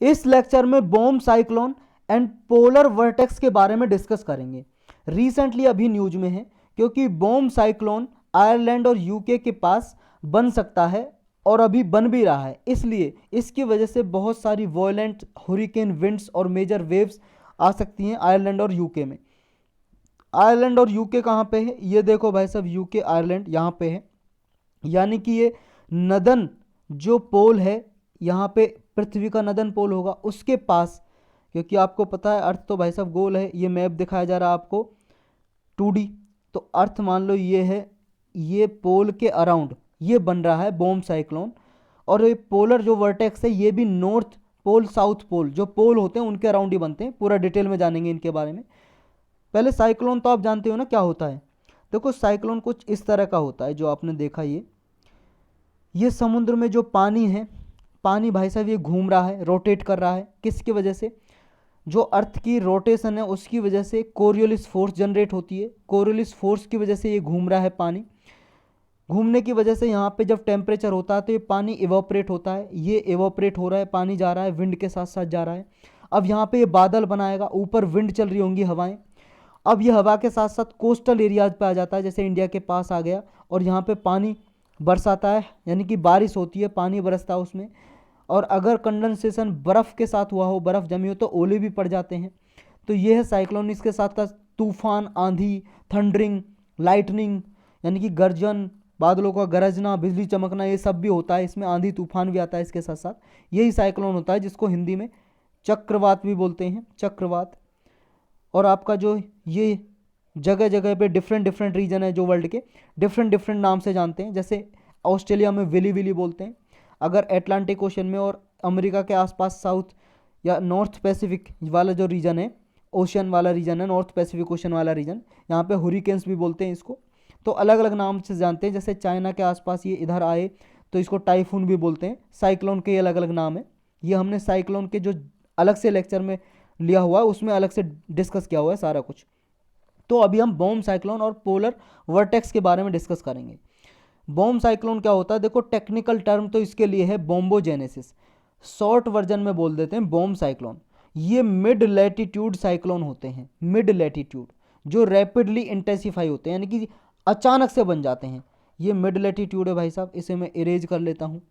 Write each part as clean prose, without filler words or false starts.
इस लेक्चर में bomb cyclone and polar vertex के बारे में डिस्कस करेंगे। रिसेंटली अभी न्यूज में है क्योंकि बॉम्ब साइक्लोन आयरलैंड और यूके के पास बन सकता है और अभी बन भी रहा है, इसलिए इसकी वजह से बहुत सारी वॉयलेंट हुरिकेन विंड्स और मेजर वेव्स आ सकती हैं आयरलैंड और यूके में। आयरलैंड और यूके कहाँ पे है, ये देखो भाई साहब, यूके आयरलैंड यहाँ पे है, यानी कि ये नदन जो पोल है यहाँ पे पृथ्वी का नदन पोल होगा उसके पास, क्योंकि आपको पता है अर्थ तो भाई साहब गोल है। ये मैप दिखाया जा रहा है आपको 2D, तो अर्थ मान लो ये है, ये पोल के अराउंड ये बन रहा है बॉम्ब साइक्लोन। और ये पोलर जो वर्टेक्स है ये भी नॉर्थ पोल साउथ पोल जो पोल होते हैं उनके अराउंड ही बनते हैं। पूरा डिटेल में जानेंगे इनके बारे में। पहले साइक्लोन तो आप जानते हो ना क्या होता है। देखो साइक्लोन कुछ इस तरह का होता है जो आपने देखा, ये समुद्र में जो पानी है, पानी भाई साहब ये घूम रहा है, रोटेट कर रहा है, किसकी वजह से, जो अर्थ की रोटेशन है उसकी वजह से कोरियोलिस फोर्स जनरेट होती है। कोरियोलिस फोर्स की वजह से ये घूम रहा है पानी। घूमने की वजह से यहाँ पे जब टेम्परेचर होता है तो ये पानी इवोपरेट होता है, ये इवोपरेट हो रहा है, पानी जा रहा है, विंड के साथ साथ जा रहा है। अब यहाँ पे ये बादल बनाएगा, ऊपर विंड चल रही होंगी हवाएं। अब ये हवा के साथ साथ कोस्टल एरियाज पे आ जाता है, जैसे इंडिया के पास आ गया और यहाँ पे पानी बरसाता है, यानी कि बारिश होती है, पानी बरसता है उसमें। और अगर कंडेंसेशन बर्फ़ के साथ हुआ हो, बर्फ़ जमी हो, तो ओले भी पड़ जाते हैं। तो ये है साइक्लोन। इसके साथ साथ तूफान, आंधी, थंडरिंग, लाइटनिंग यानी कि गर्जन, बादलों का गरजना, बिजली चमकना, ये सब भी होता है इसमें। आंधी तूफान भी आता है इसके साथ साथ। यही साइक्लोन होता है जिसको हिंदी में चक्रवात भी बोलते हैं, चक्रवात। और आपका जो ये जगह जगह पे डिफरेंट डिफरेंट रीजन है जो वर्ल्ड के डिफरेंट डिफरेंट नाम से जानते हैं। जैसे ऑस्ट्रेलिया में विली विली बोलते हैं, अगर एटलांटिक ओशन में और अमेरिका के आसपास साउथ या नॉर्थ पैसिफिक वाला जो रीजन है, ओशन वाला रीजन है, नॉर्थ पैसिफिक ओशन वाला रीजन, यहाँ पे हुरिकेन्स भी बोलते हैं इसको। तो अलग अलग नाम से जानते हैं। जैसे चाइना के आसपास ये इधर आए तो इसको टाइफून भी बोलते हैं। साइक्लोन के अलग अलग नाम है। ये हमने साइक्लोन के जो अलग से लेक्चर में लिया हुआ है उसमें अलग से डिस्कस किया हुआ है सारा कुछ। तो अभी हम बॉम्ब साइक्लोन और पोलर वर्टेक्स के बारे में डिस्कस करेंगे। बॉम्ब साइक्लोन क्या होता है, देखो टेक्निकल टर्म तो इसके लिए है बॉम्बोजेनेसिस, शॉर्ट वर्जन में बोल देते हैं बॉम्ब साइक्लोन। ये मिड लैटिट्यूड साइक्लोन होते हैं, मिड लैटिट्यूड, जो रैपिडली इंटेंसिफाई होते हैं, यानी कि अचानक से बन जाते हैं। ये मिड लैटिट्यूड है भाई साहब, इसे मैं इरेज कर लेता हूँ।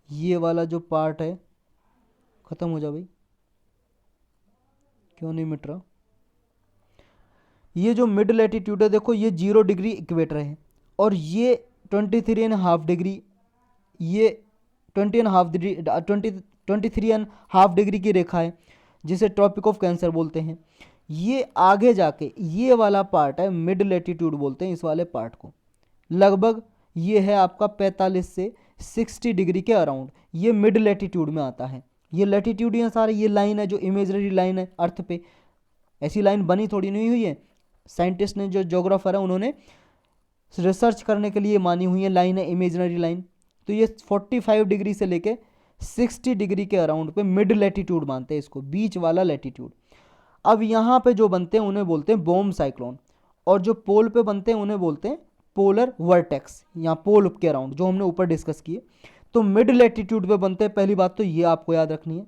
ये वाला जो पार्ट है ख़त्म हो जा भाई, क्यों नहीं मिट रहा। ये जो मिड लैटिट्यूड है देखो, ये 0 डिग्री इक्वेटर है और ये 23.5 डिग्री, ये 23.5 डिग्री की रेखा है जिसे ट्रॉपिक ऑफ कैंसर बोलते हैं। ये आगे जाके ये वाला पार्ट है मिड लैटिट्यूड बोलते हैं इस वाले पार्ट को। लगभग ये है आपका 45 से 60 डिग्री के अराउंड, ये मिड लैटिट्यूड में आता है। ये लैटिट्यूड ये सारे, ये लाइन है जो इमेजनरी लाइन है अर्थ पे, ऐसी लाइन बनी थोड़ी नहीं हुई है। साइंटिस्ट ने, जो जोग्राफर है, उन्होंने रिसर्च करने के लिए मानी हुई है लाइन है, इमेजनरी लाइन। तो ये 45 डिग्री से लेके 60 डिग्री के अराउंड पे मिड लैटिट्यूड मानते हैं इसको, बीच वाला लैटिट्यूड। अब यहाँ पे जो बनते हैं उन्हें बोलते हैं बॉम्ब साइक्लोन, और जो पोल पे बनते हैं उन्हें बोलते हैं पोलर वर्टेक्स, यहाँ पोल के अराउंड जो हमने ऊपर डिस्कस किए। तो मिड लैटिट्यूड पे बनते हैं, पहली बात तो ये आपको याद रखनी है।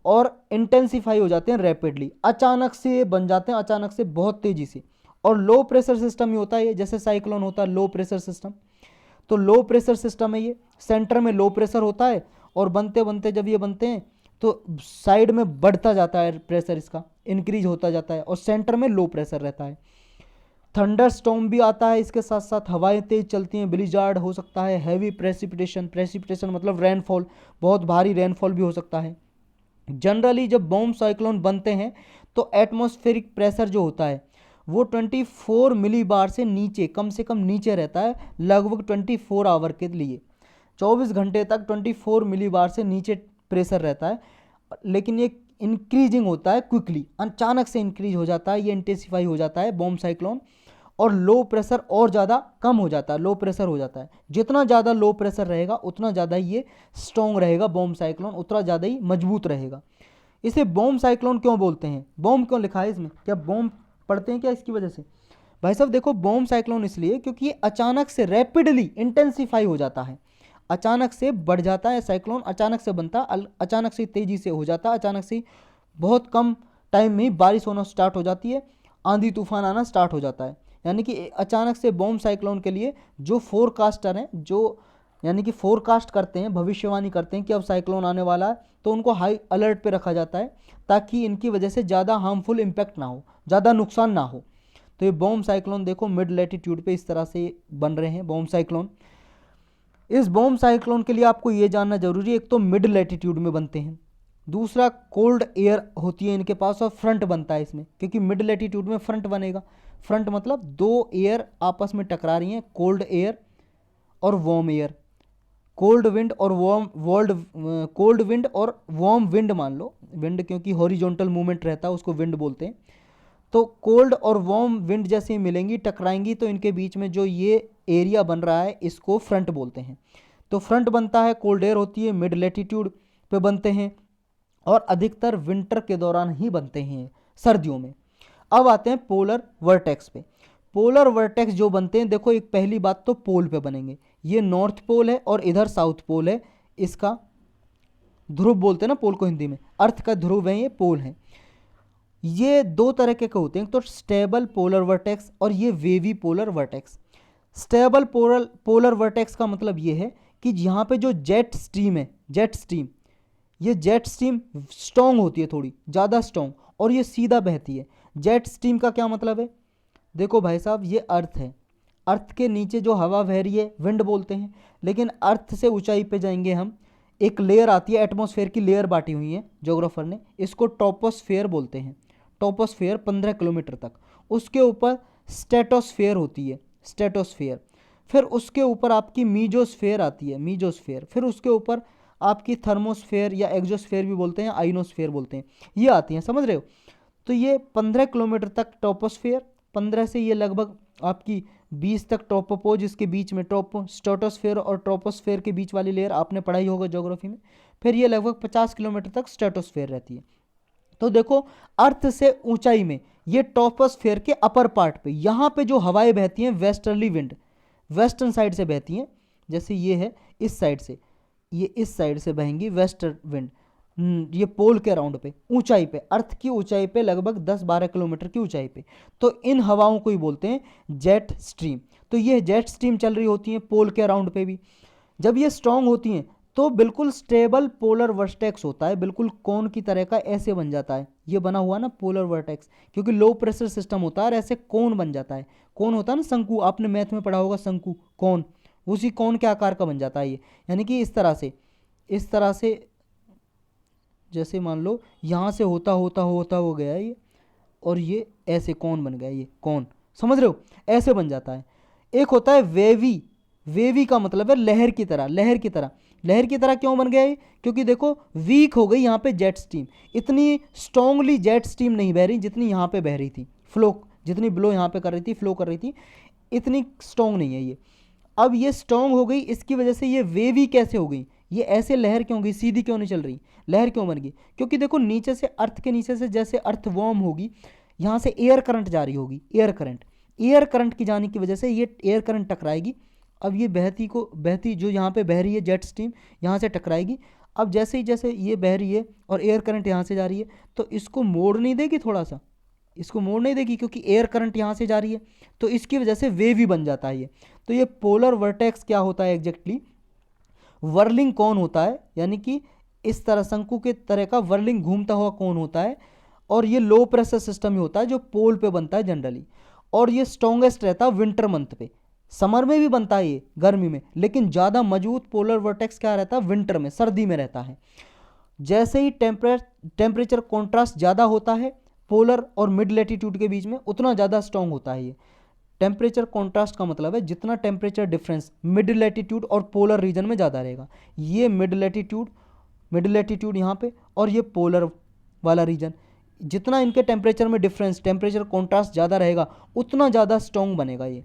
और इंटेंसिफाई हो जाते हैं रैपिडली, अचानक से बन जाते हैं, अचानक से बहुत तेज़ी से। और लो प्रेशर सिस्टम ही होता है ये, जैसे साइक्लोन होता है लो प्रेशर सिस्टम। तो लो प्रेशर सिस्टम है ये, सेंटर में लो प्रेशर होता है और बनते बनते जब ये बनते हैं तो साइड में बढ़ता जाता है प्रेशर, इसका इंक्रीज होता जाता है और सेंटर में लो प्रेशर रहता है। थंडर स्टॉर्म भी आता है इसके साथ साथ, हवाएं तेज चलती हैं, ब्लिजार्ड हो सकता है, हैवी प्रेसिपिटेशन, प्रेसिपिटेशन मतलब रेनफॉल, बहुत भारी रेनफॉल भी हो सकता है। जनरली जब बॉम्ब साइक्लोन बनते हैं तो एटमॉस्फेरिक प्रेशर जो होता है वो 24 मिली बार से नीचे, कम से कम नीचे रहता है, लगभग 24 आवर के लिए, 24 घंटे तक 24 मिली बार से नीचे प्रेशर रहता है। लेकिन ये इंक्रीजिंग होता है क्विकली, अचानक से इंक्रीज हो जाता है, ये इंटेंसिफाई हो जाता है बॉम्ब साइक्लोन। और लो प्रेशर और ज़्यादा कम हो जाता है, लो प्रेशर हो जाता है। जितना ज़्यादा लो प्रेशर रहेगा उतना ज़्यादा ये स्ट्रॉन्ग रहेगा बॉम्ब साइक्लोन, उतना ज़्यादा ही मजबूत रहेगा। इसे बॉम्ब साइक्लोन क्यों बोलते हैं, बॉम्ब क्यों लिखा है इसमें, क्या बॉम्ब पढ़ते हैं क्या इसकी वजह से? भाई साहब देखो, बॉम्ब साइक्लोन इसलिए क्योंकि ये अचानक से रैपिडली इंटेंसिफाई हो जाता है, अचानक से बढ़ जाता है, साइक्लोन अचानक से बनता, अचानक से तेजी से हो जाता, अचानक से बहुत कम टाइम में ही बारिश होना स्टार्ट हो जाती है, आंधी तूफान आना स्टार्ट हो जाता है। यानी कि अचानक से बॉम्ब साइक्लोन के लिए जो फोरकास्टर हैं, जो यानी कि फोरकास्ट करते हैं, भविष्यवाणी करते हैं कि अब साइक्लोन आने वाला है, तो उनको हाई अलर्ट पे रखा जाता है ताकि इनकी वजह से ज़्यादा हार्मफुल इम्पैक्ट ना हो, ज़्यादा नुकसान ना हो। तो ये बॉम्ब साइक्लोन देखो मिड लैटिट्यूड पे इस तरह से बन रहे हैं बॉम्ब साइक्लोन। इस बॉम्ब साइक्लोन के लिए आपको ये जानना जरूरी है, एक तो मिड लैटिट्यूड में बनते हैं, दूसरा कोल्ड एयर होती है इनके पास और फ्रंट बनता है इसमें, क्योंकि मिड लैटिट्यूड में फ्रंट बनेगा। फ्रंट मतलब दो एयर आपस में टकरा रही हैं, कोल्ड एयर और वार्म एयर, कोल्ड विंड और कोल्ड विंड और वार्म विंड मान लो, विंड क्योंकि हॉरिजॉन्टल मूवमेंट रहता है उसको विंड बोलते हैं। तो कोल्ड और वार्म विंड जैसे मिलेंगी, टकराएंगी, तो इनके बीच में जो ये एरिया बन रहा है इसको फ्रंट बोलते हैं। तो फ्रंट बनता है, कोल्ड एयर होती है, मिड लैटिट्यूड पे बनते हैं और अधिकतर विंटर के दौरान ही बनते हैं, सर्दियों में। अब आते हैं पोलर वर्टेक्स पे। पोलर वर्टेक्स जो बनते हैं, देखो एक पहली बात तो पोल पे बनेंगे, ये नॉर्थ पोल है और इधर साउथ पोल है, इसका ध्रुव बोलते हैं ना पोल को हिंदी में, अर्थ का ध्रुव है, ये पोल है। ये दो तरह के होते हैं, तो स्टेबल पोलर वर्टेक्स और ये wavy polar vertex. Stable polar vertex का मतलब ये है कि यहाँ पे जो जेट स्ट्रीम है, जेट स्ट्रीम, ये जेट स्ट्रीम स्ट्रॉन्ग होती है, थोड़ी ज़्यादा स्ट्रॉन्ग, और ये सीधा बहती है। जेट स्ट्रीम का क्या मतलब है, देखो भाई साहब, ये अर्थ है, अर्थ के नीचे जो हवा बह रही है विंड बोलते हैं, लेकिन अर्थ से ऊंचाई पे जाएंगे हम, एक लेयर आती है, एटमॉस्फेयर की लेयर बांटी हुई है ज्योग्राफर ने, इसको टॉपोस्फेयर बोलते हैं। टॉपोस्फेयर 15 किलोमीटर तक, उसके ऊपर स्ट्रेटोस्फेयर होती है, स्ट्रेटोस्फेयर, फिर उसके ऊपर आपकी मीजोस्फेयर आती है, मीजोस्फेयर, फिर उसके ऊपर आपकी थर्मोस्फेयर या एक्सोस्फेयर भी बोलते हैं, आइनोस्फेयर बोलते हैं, ये आती हैं, समझ रहे हो। तो ये 15 किलोमीटर तक टॉपोस्फेयर, 15 से ये लगभग आपकी 20 तक टॉपोपोज, इसके बीच में स्ट्रेटोस्फेयर और ट्रोपोस्फेयर के बीच वाली लेयर आपने पढ़ाई होगा ज्योग्राफी में, फिर ये लगभग 50 किलोमीटर तक स्ट्रेटोस्फेयर रहती है। तो देखो अर्थ से ऊंचाई में ये टॉपोस्फेयर के अपर पार्ट पे, यहाँ पे जो हवाएं बहती हैं वेस्टर्ली विंड, वेस्टर्न साइड से बहती हैं, जैसे ये है इस साइड से, ये इस साइड से बहेंगी वेस्टर्न विंड, ये पोल के राउंड पे, ऊंचाई पे, अर्थ की ऊंचाई पे, लगभग 10-12 किलोमीटर की ऊंचाई पे। तो इन हवाओं को ही बोलते हैं जेट स्ट्रीम। तो ये जेट स्ट्रीम चल रही होती हैं पोल के राउंड पे भी। जब ये स्ट्रांग होती हैं तो बिल्कुल स्टेबल पोलर वर्टेक्स होता है, बिल्कुल कोन की तरह का ऐसे बन जाता है, ये बना हुआ ना पोलर वर्टेक्स, क्योंकि लो प्रेशर सिस्टम होता है और ऐसे कोन बन जाता है। कोन होता है ना शंकु, आपने मैथ में पढ़ा होगा शंकु, कोन, उसी कोन के आकार का बन जाता है ये। यानी कि इस तरह से जैसे मान लो यहाँ से होता होता होता हो गया ये, और ये ऐसे कौन बन गया, ये कौन, समझ रहे हो, ऐसे बन जाता है। एक होता है वेवी, वेवी का मतलब है लहर की तरह, लहर की तरह, लहर की तरह क्यों बन गया ये, क्योंकि देखो वीक हो गई यहाँ पे जेट स्ट्रीम, इतनी स्ट्रांगली जेट स्ट्रीम नहीं बह रही जितनी यहाँ पे बह रही थी, फ्लो जितनी ब्लो यहाँ पे कर रही थी, फ्लो कर रही थी, इतनी स्ट्रांग नहीं है ये। अब ये स्ट्रांग हो गई, इसकी वजह से ये वेवी कैसे हो गई, ये ऐसे लहर क्यों गई, सीधी क्यों नहीं चल रही, लहर क्यों बन गई, क्योंकि देखो नीचे से, अर्थ के नीचे से जैसे अर्थ वार्म होगी, यहाँ से एयर करंट जा रही होगी, एयर करंट, एयर करंट की जाने की वजह से ये एयर करंट टकराएगी। अब ये बहती जो यहाँ पे बह रही है जेट स्ट्रीम, यहाँ से टकराएगी। अब जैसे ही जैसे ये बह रही है और एयर करंट यहाँ से जा रही है, तो इसको मोड़ नहीं देगी, थोड़ा सा इसको मोड़ नहीं देगी, क्योंकि एयर करंट यहाँ से जा रही है, तो इसकी वजह से वेवी बन जाता है ये। तो ये पोलर वर्टेक्स क्या होता है एग्जैक्टली, वर्लिंग कौन होता है, यानी कि इस तरह शंकु के तरह का वर्लिंग घूमता हुआ कौन होता है, और ये लो प्रेशर सिस्टम ही होता है जो पोल पे बनता है जनरली, और ये स्ट्रॉन्गेस्ट रहता है विंटर मंथ पे, समर में भी बनता है ये, गर्मी में, लेकिन ज़्यादा मजबूत पोलर वर्टेक्स क्या रहता है, विंटर में, सर्दी में रहता है। जैसे ही टेम्परेचर कॉन्ट्रास्ट ज़्यादा होता है पोलर और मिड लैटिट्यूड के बीच में, उतना ज़्यादा स्ट्रॉन्ग होता है ये। टेम्परेचर कॉन्ट्रास्ट का मतलब है जितना टेम्परेचर डिफरेंस मिड लैटिट्यूड और पोलर रीजन में ज़्यादा रहेगा, ये मिड लैटिट्यूड यहाँ पे, और ये पोलर वाला रीजन, जितना इनके टेम्परेचर में डिफरेंस, टेम्परेचर कॉन्ट्रास्ट ज़्यादा रहेगा, उतना ज़्यादा स्ट्रॉन्ग बनेगा ये।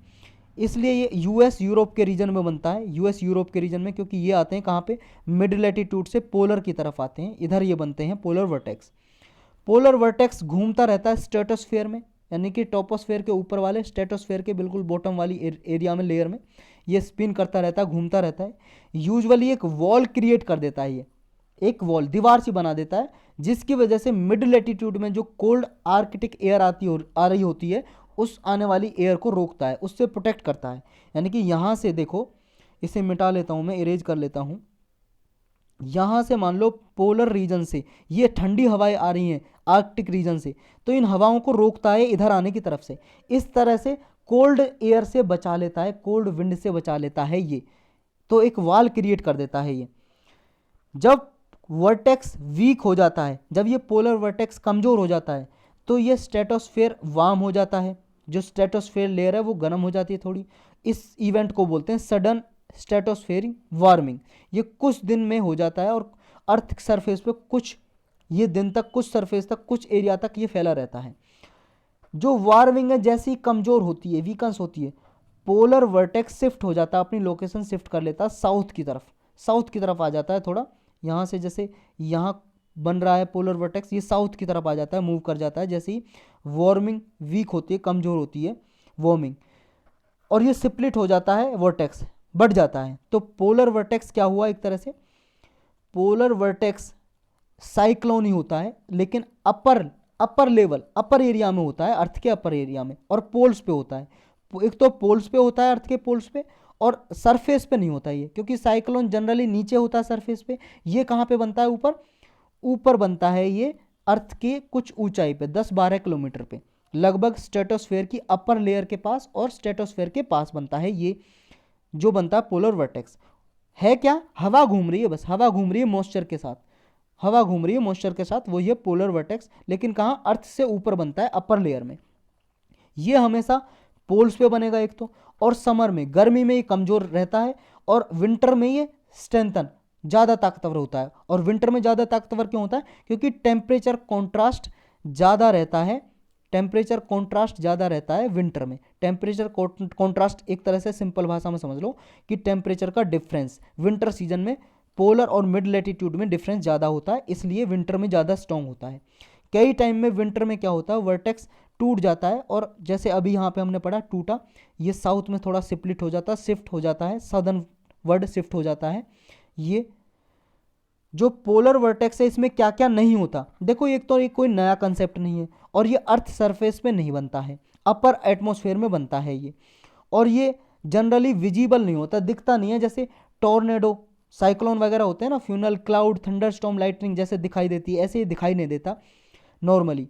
इसलिए ये यूएस यूरोप के रीजन में बनता है, यूएस यूरोप के रीजन में, क्योंकि ये आते हैं कहाँ पे, मिड लैटिट्यूड से पोलर की तरफ आते हैं, इधर ये बनते हैं पोलर वर्टेक्स। पोलर वर्टेक्स घूमता रहता है स्ट्रेटोस्फेयर में, यानी कि टॉपोस्फेयर के ऊपर वाले, स्ट्रेटोस्फेयर के बिल्कुल बॉटम वाली एरिया में, लेयर में ये स्पिन करता रहता है, घूमता रहता है। यूजुअली एक वॉल क्रिएट कर देता है, ये एक वॉल, दीवार सी बना देता है, जिसकी वजह से मिड लेटीट्यूड में जो कोल्ड आर्कटिक एयर आ रही होती है, उस आने वाली एयर को रोकता है, उससे प्रोटेक्ट करता है। यानी कि यहाँ से देखो, इसे मिटा लेता हूँ मैं, इरेज कर लेता हूँ। यहाँ से मान लो पोलर रीजन से ये ठंडी हवाएं आ रही हैं आर्कटिक रीजन से, तो इन हवाओं को रोकता है इधर आने की तरफ से। इस तरह से कोल्ड एयर से बचा लेता है, कोल्ड विंड से बचा लेता है ये, तो एक वॉल क्रिएट कर देता है ये। जब वर्टेक्स वीक हो जाता है, जब ये पोलर वर्टेक्स कमज़ोर हो जाता है, तो ये स्ट्रेटोस्फेयर वार्म हो जाता है, जो स्ट्रेटोस्फेयर लेयर है वो गर्म हो जाती है थोड़ी। इस इवेंट को बोलते हैं सडन स्ट्रेटोस्फेरिक वार्मिंग। ये कुछ दिन में हो जाता है और अर्थ सरफेस पे कुछ ये दिन तक, कुछ सरफेस तक, कुछ एरिया तक ये फैला रहता है। जो वार्मिंग है जैसी कमज़ोर होती है, वीकन्स होती है, पोलर वर्टेक्स शिफ्ट हो जाता है, अपनी लोकेशन शिफ्ट कर लेता है साउथ की तरफ, साउथ की तरफ आ जाता है थोड़ा। यहाँ से जैसे यहाँ बन रहा है पोलर वर्टेक्स, ये साउथ की तरफ आ जाता है, मूव कर जाता है जैसे ही वार्मिंग वीक होती है, कमज़ोर होती है वार्मिंग, और ये स्प्लिट हो जाता है, वर्टेक्स बढ़ जाता है। तो पोलर वर्टेक्स क्या हुआ, एक तरह से पोलर वर्टेक्स साइक्लोन ही होता है, लेकिन अपर लेवल, अपर एरिया में होता है, अर्थ के अपर एरिया में, और पोल्स पे होता है। एक तो पोल्स पे होता है, अर्थ के पोल्स पे, और सरफेस पे नहीं होता ये, क्योंकि साइक्लोन जनरली नीचे होता है सरफेस पे। ये कहाँ पे बनता है, ऊपर, ऊपर बनता है ये अर्थ के कुछ ऊंचाई पे, 10-12 किलोमीटर पे, लगभग स्ट्रेटोस्फेयर की अपर लेयर के पास और स्ट्रेटोस्फेयर के पास बनता है ये, जो बनता है पोलर वर्टेक्स। है क्या, हवा घूम रही है, बस हवा घूम रही है मॉइस्चर के साथ, हवा घूम रही है मॉइस्चर के साथ, वो ये पोलर वर्टेक्स, लेकिन कहाँ, अर्थ से ऊपर बनता है, अपर लेयर में। ये हमेशा पोल्स पे बनेगा एक तो, और समर में, गर्मी में ये कमज़ोर रहता है, और विंटर में ये स्ट्रेंथन, ज़्यादा ताकतवर होता है। और विंटर में ज़्यादा ताकतवर क्यों होता है, क्योंकि टेम्परेचर कॉन्ट्रास्ट ज़्यादा रहता है, टेम्परेचर कॉन्ट्रास्ट ज़्यादा रहता है विंटर में। टेम्परेचर कॉन्ट्रास्ट एक तरह से सिंपल भाषा में समझ लो कि टेम्परेचर का डिफरेंस विंटर सीजन में पोलर और मिड लेटीट्यूड में डिफरेंस ज़्यादा होता है, इसलिए विंटर में ज़्यादा स्ट्रॉन्ग होता है। कई टाइम में विंटर में क्या होता है, वर्टेक्स टूट जाता है, और जैसे अभी यहाँ पे हमने पढ़ा टूटा, ये साउथ में थोड़ा स्प्लिट हो जाता है, शिफ्ट हो जाता है, सदर्न वर्ड शिफ्ट हो जाता है। ये जो पोलर वर्टेक्स है, इसमें क्या क्या नहीं होता, देखो एक तो ये कोई नया कंसेप्ट नहीं है, और ये अर्थ सरफेस पे नहीं बनता है, अपर एटमॉस्फेयर में बनता है ये, और ये जनरली विजिबल नहीं होता, दिखता नहीं है। जैसे टॉर्नेडो, साइक्लोन वगैरह होते हैं ना, फ्यूनल क्लाउड, थंडरस्टॉर्म, लाइटनिंग जैसे दिखाई देती है, ऐसे ही दिखाई नहीं देता नॉर्मली।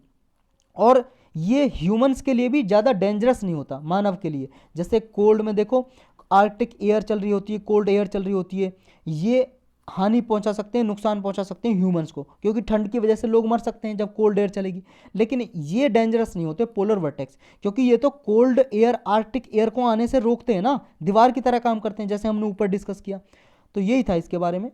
और ये ह्यूमंस के लिए भी ज़्यादा डेंजरस नहीं होता, मानव के लिए। जैसे कोल्ड में देखो, आर्कटिक एयर चल रही होती है, कोल्ड एयर चल रही होती है, ये हानि पहुंचा सकते हैं, नुकसान पहुंचा सकते हैं ह्यूमंस को, क्योंकि ठंड की वजह से लोग मर सकते हैं जब कोल्ड एयर चलेगी। लेकिन ये डेंजरस नहीं होते पोलर वर्टेक्स, क्योंकि ये तो कोल्ड एयर, आर्कटिक एयर को आने से रोकते हैं ना, दीवार की तरह काम करते हैं, जैसे हमने ऊपर डिस्कस किया। तो यही था इसके बारे में।